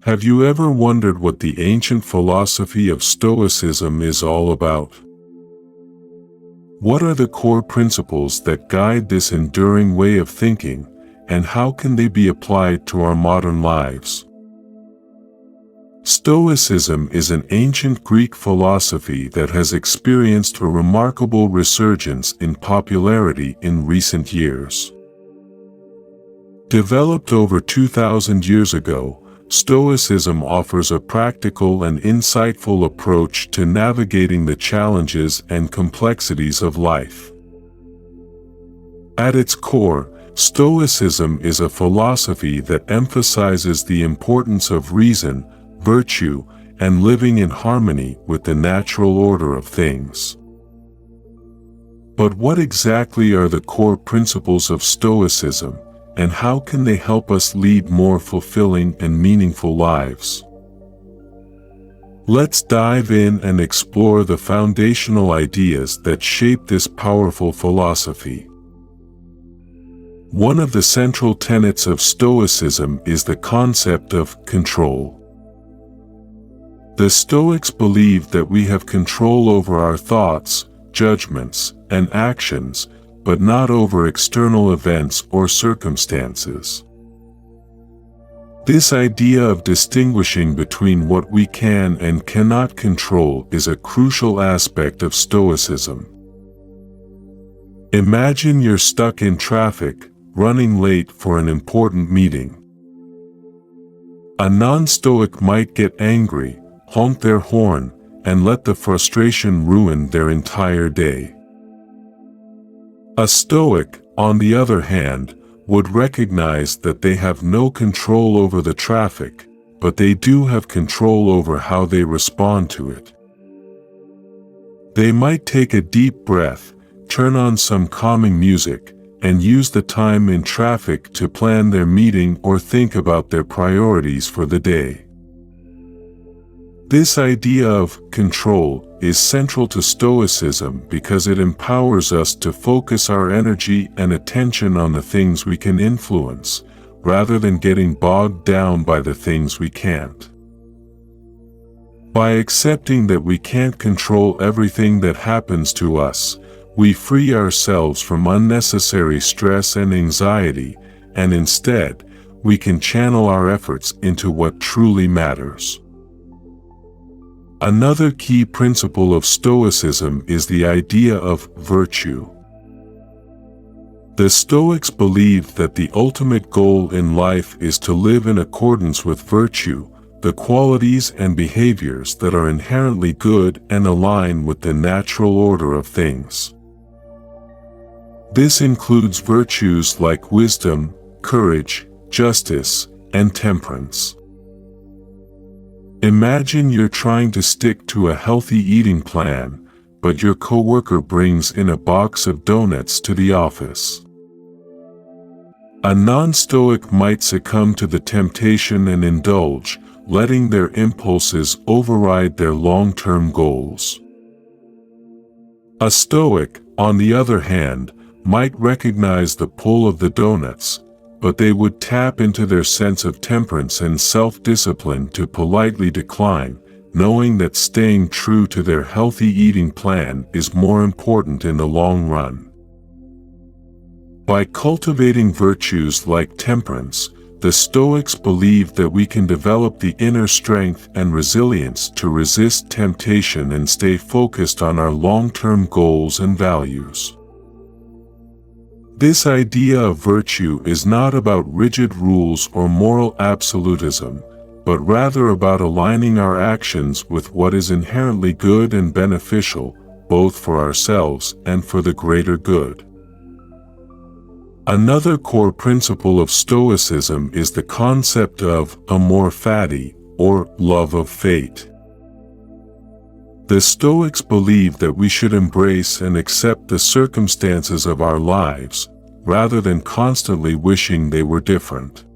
Have you ever wondered what the ancient philosophy of Stoicism is all about? What are the core principles that guide this enduring way of thinking, and how can they be applied to our modern lives? Stoicism is an ancient Greek philosophy that has experienced a remarkable resurgence in popularity in recent years. Developed over 2,000 years ago, Stoicism offers a practical and insightful approach to navigating the challenges and complexities of life. At its core, Stoicism is a philosophy that emphasizes the importance of reason, virtue, and living in harmony with the natural order of things. But what exactly are the core principles of Stoicism, and how can they help us lead more fulfilling and meaningful lives? Let's dive in and explore the foundational ideas that shape this powerful philosophy. One of the central tenets of Stoicism is the concept of control. The Stoics believe that we have control over our thoughts, judgments, and actions, but not over external events or circumstances. This idea of distinguishing between what we can and cannot control is a crucial aspect of Stoicism. Imagine you're stuck in traffic, running late for an important meeting. A non-Stoic might get angry, honk their horn, and let the frustration ruin their entire day. A Stoic, on the other hand, would recognize that they have no control over the traffic, but they do have control over how they respond to it. They might take a deep breath, turn on some calming music, and use the time in traffic to plan their meeting or think about their priorities for the day. This idea of control is central to Stoicism because it empowers us to focus our energy and attention on the things we can influence, rather than getting bogged down by the things we can't. By accepting that we can't control everything that happens to us, we free ourselves from unnecessary stress and anxiety, and instead, we can channel our efforts into what truly matters. Another key principle of Stoicism is the idea of virtue. The Stoics believe that the ultimate goal in life is to live in accordance with virtue, the qualities and behaviors that are inherently good and align with the natural order of things. This includes virtues like wisdom, courage, justice, and temperance. Imagine you're trying to stick to a healthy eating plan, but your coworker brings in a box of donuts to the office. A non-Stoic might succumb to the temptation and indulge, letting their impulses override their long-term goals. A Stoic, on the other hand, might recognize the pull of the donuts, but they would tap into their sense of temperance and self-discipline to politely decline, knowing that staying true to their healthy eating plan is more important in the long run. By cultivating virtues like temperance, the Stoics believe that we can develop the inner strength and resilience to resist temptation and stay focused on our long-term goals and values. This idea of virtue is not about rigid rules or moral absolutism, but rather about aligning our actions with what is inherently good and beneficial, both for ourselves and for the greater good. Another core principle of Stoicism is the concept of amor fati, or love of fate. The Stoics believe that we should embrace and accept the circumstances of our lives, rather than constantly wishing they were different.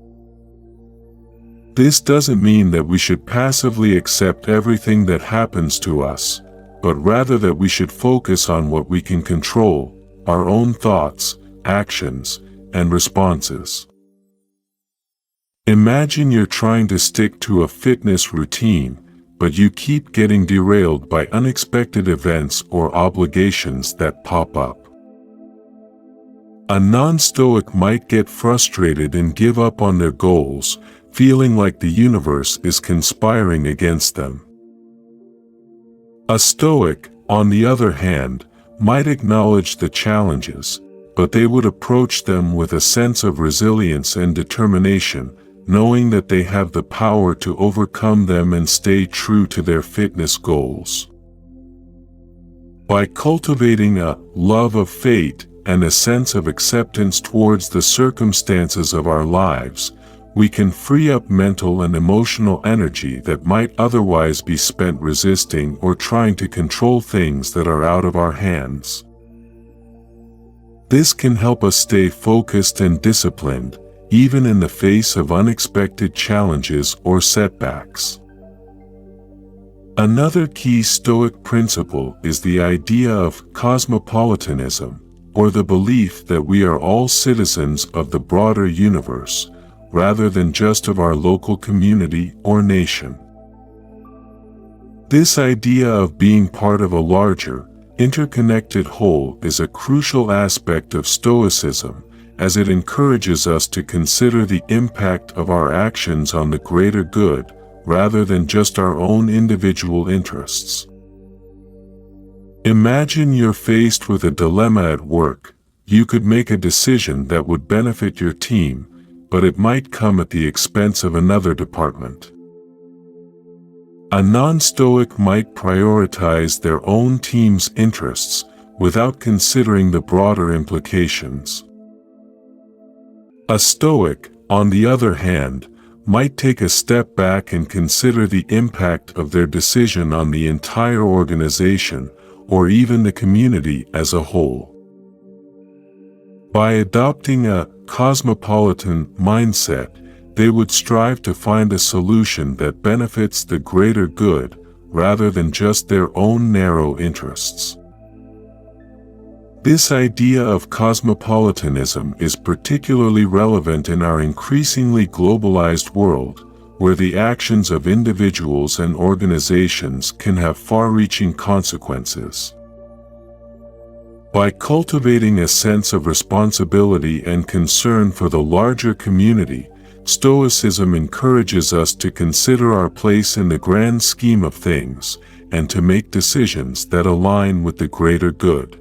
This doesn't mean that we should passively accept everything that happens to us, but rather that we should focus on what we can control, our own thoughts, actions, and responses. Imagine you're trying to stick to a fitness routine, but you keep getting derailed by unexpected events or obligations that pop up. A non-stoic might get frustrated and give up on their goals, feeling like the universe is conspiring against them. A stoic, on the other hand, might acknowledge the challenges, but they would approach them with a sense of resilience and determination, knowing that they have the power to overcome them and stay true to their fitness goals. By cultivating a love of fate and a sense of acceptance towards the circumstances of our lives, we can free up mental and emotional energy that might otherwise be spent resisting or trying to control things that are out of our hands. This can help us stay focused and disciplined, even in the face of unexpected challenges or setbacks. Another key Stoic principle is the idea of cosmopolitanism, or the belief that we are all citizens of the broader universe, rather than just of our local community or nation. This idea of being part of a larger, interconnected whole is a crucial aspect of Stoicism, as it encourages us to consider the impact of our actions on the greater good, rather than just our own individual interests. Imagine you're faced with a dilemma at work. You could make a decision that would benefit your team, but it might come at the expense of another department. A non-stoic might prioritize their own team's interests, without considering the broader implications. A stoic, on the other hand, might take a step back and consider the impact of their decision on the entire organization, or even the community as a whole. By adopting a cosmopolitan mindset, they would strive to find a solution that benefits the greater good, rather than just their own narrow interests. This idea of cosmopolitanism is particularly relevant in our increasingly globalized world, where the actions of individuals and organizations can have far-reaching consequences. By cultivating a sense of responsibility and concern for the larger community, Stoicism encourages us to consider our place in the grand scheme of things, and to make decisions that align with the greater good.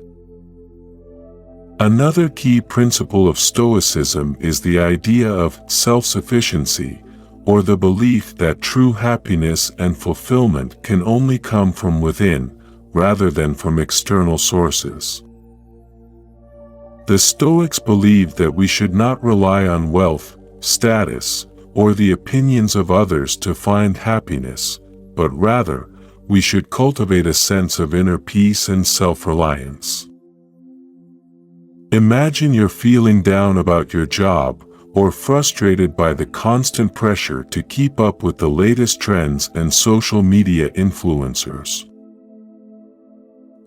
Another key principle of Stoicism is the idea of self-sufficiency, or the belief that true happiness and fulfillment can only come from within, rather than from external sources. The Stoics believe that we should not rely on wealth, status, or the opinions of others to find happiness, but rather, we should cultivate a sense of inner peace and self-reliance. Imagine you're feeling down about your job, or frustrated by the constant pressure to keep up with the latest trends and social media influencers.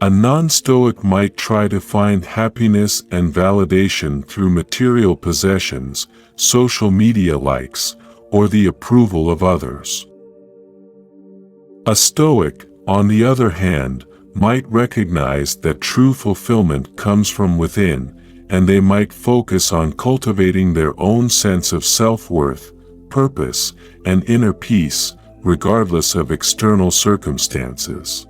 A non-stoic might try to find happiness and validation through material possessions, social media likes, or the approval of others. A stoic, on the other hand, might recognize that true fulfillment comes from within, and they might focus on cultivating their own sense of self-worth, purpose, and inner peace, regardless of external circumstances.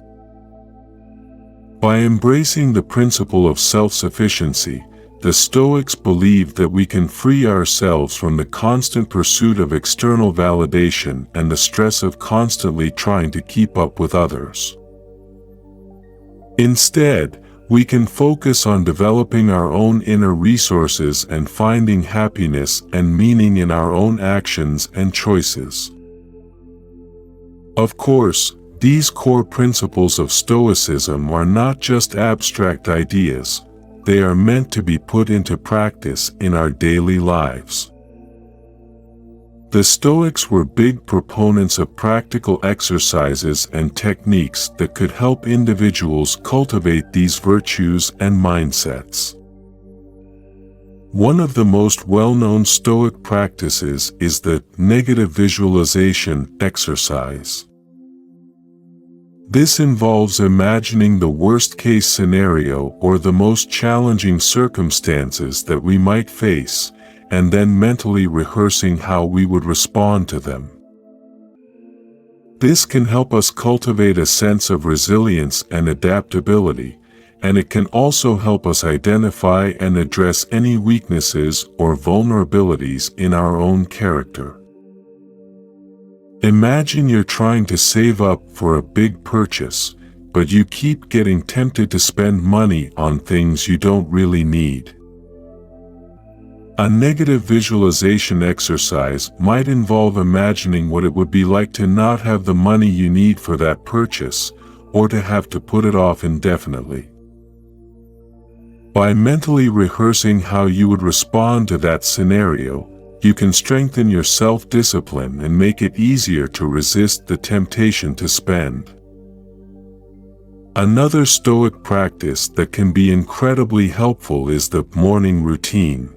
By embracing the principle of self-sufficiency, the Stoics believe that we can free ourselves from the constant pursuit of external validation and the stress of constantly trying to keep up with others. Instead, we can focus on developing our own inner resources and finding happiness and meaning in our own actions and choices. Of course, these core principles of Stoicism are not just abstract ideas, they are meant to be put into practice in our daily lives. The Stoics were big proponents of practical exercises and techniques that could help individuals cultivate these virtues and mindsets. One of the most well-known Stoic practices is the negative visualization exercise. This involves imagining the worst-case scenario or the most challenging circumstances that we might face, and then mentally rehearsing how we would respond to them. This can help us cultivate a sense of resilience and adaptability, and it can also help us identify and address any weaknesses or vulnerabilities in our own character. Imagine you're trying to save up for a big purchase, but you keep getting tempted to spend money on things you don't really need. A negative visualization exercise might involve imagining what it would be like to not have the money you need for that purchase, or to have to put it off indefinitely. By mentally rehearsing how you would respond to that scenario, you can strengthen your self-discipline and make it easier to resist the temptation to spend. Another Stoic practice that can be incredibly helpful is the morning routine.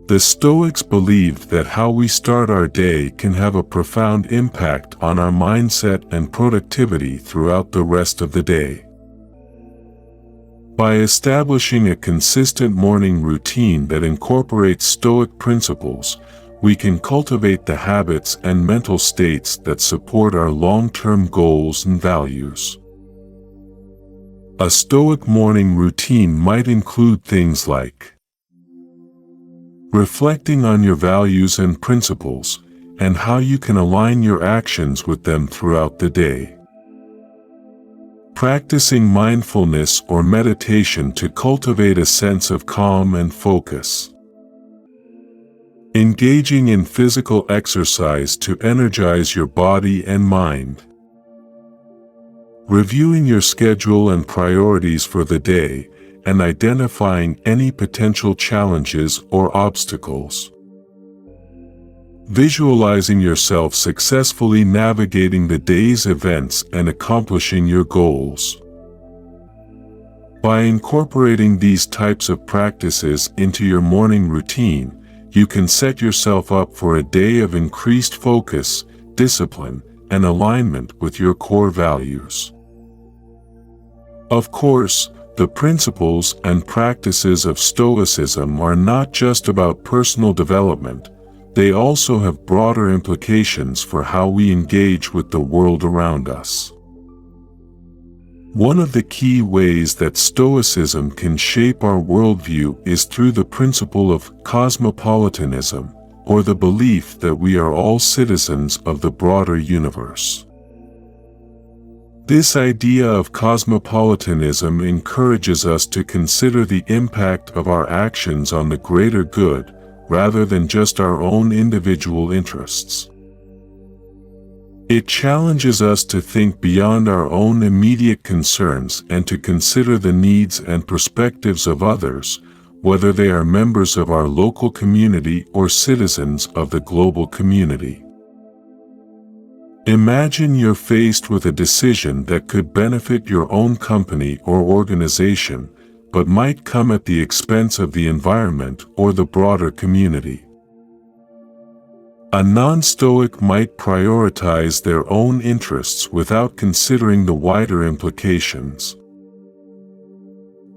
The Stoics believed that how we start our day can have a profound impact on our mindset and productivity throughout the rest of the day. By establishing a consistent morning routine that incorporates Stoic principles, we can cultivate the habits and mental states that support our long-term goals and values. A Stoic morning routine might include things like reflecting on your values and principles, and how you can align your actions with them throughout the day. Practicing mindfulness or meditation to cultivate a sense of calm and focus. Engaging in physical exercise to energize your body and mind. Reviewing your schedule and priorities for the day, and identifying any potential challenges or obstacles. Visualizing yourself successfully navigating the day's events and accomplishing your goals. By incorporating these types of practices into your morning routine, you can set yourself up for a day of increased focus, discipline, and alignment with your core values. Of course, the principles and practices of Stoicism are not just about personal development. They also have broader implications for how we engage with the world around us. One of the key ways that Stoicism can shape our worldview is through the principle of cosmopolitanism, or the belief that we are all citizens of the broader universe. This idea of cosmopolitanism encourages us to consider the impact of our actions on the greater good, rather than just our own individual interests. It challenges us to think beyond our own immediate concerns and to consider the needs and perspectives of others, whether they are members of our local community or citizens of the global community. Imagine you're faced with a decision that could benefit your own company or organization, but might come at the expense of the environment or the broader community. A non-Stoic might prioritize their own interests without considering the wider implications.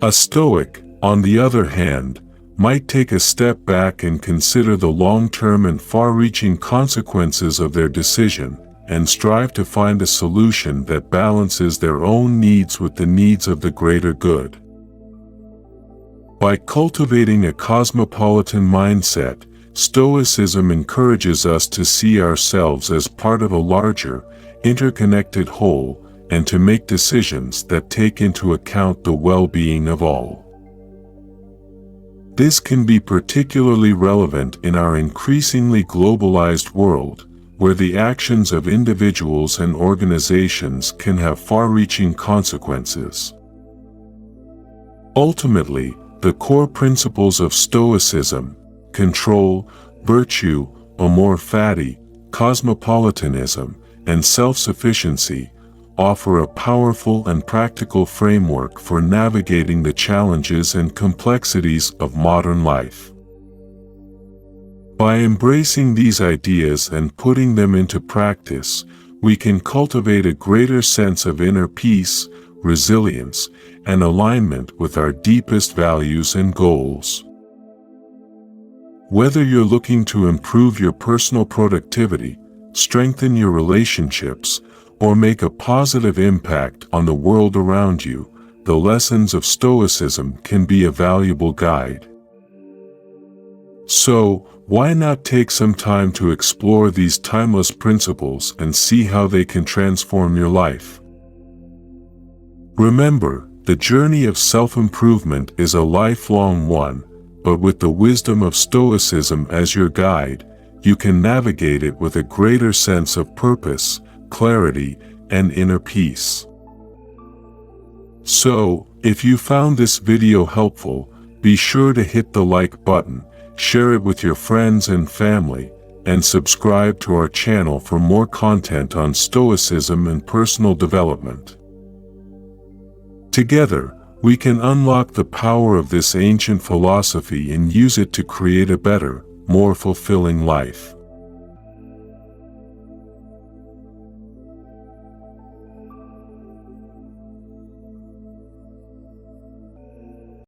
A Stoic, on the other hand, might take a step back and consider the long-term and far-reaching consequences of their decision, and strive to find a solution that balances their own needs with the needs of the greater good. By cultivating a cosmopolitan mindset, Stoicism encourages us to see ourselves as part of a larger, interconnected whole, and to make decisions that take into account the well-being of all. This can be particularly relevant in our increasingly globalized world, where the actions of individuals and organizations can have far-reaching consequences. Ultimately, the core principles of Stoicism, control, virtue, amor fati, cosmopolitanism, and self-sufficiency, offer a powerful and practical framework for navigating the challenges and complexities of modern life. By embracing these ideas and putting them into practice, we can cultivate a greater sense of inner peace, resilience, and alignment with our deepest values and goals. Whether you're looking to improve your personal productivity, strengthen your relationships, or make a positive impact on the world around you, the lessons of Stoicism can be a valuable guide. So, why not take some time to explore these timeless principles and see how they can transform your life? Remember, the journey of self-improvement is a lifelong one, but with the wisdom of Stoicism as your guide, you can navigate it with a greater sense of purpose, clarity, and inner peace. So, if you found this video helpful, be sure to hit the like button, share it with your friends and family, and subscribe to our channel for more content on Stoicism and personal development. Together, we can unlock the power of this ancient philosophy and use it to create a better, more fulfilling life.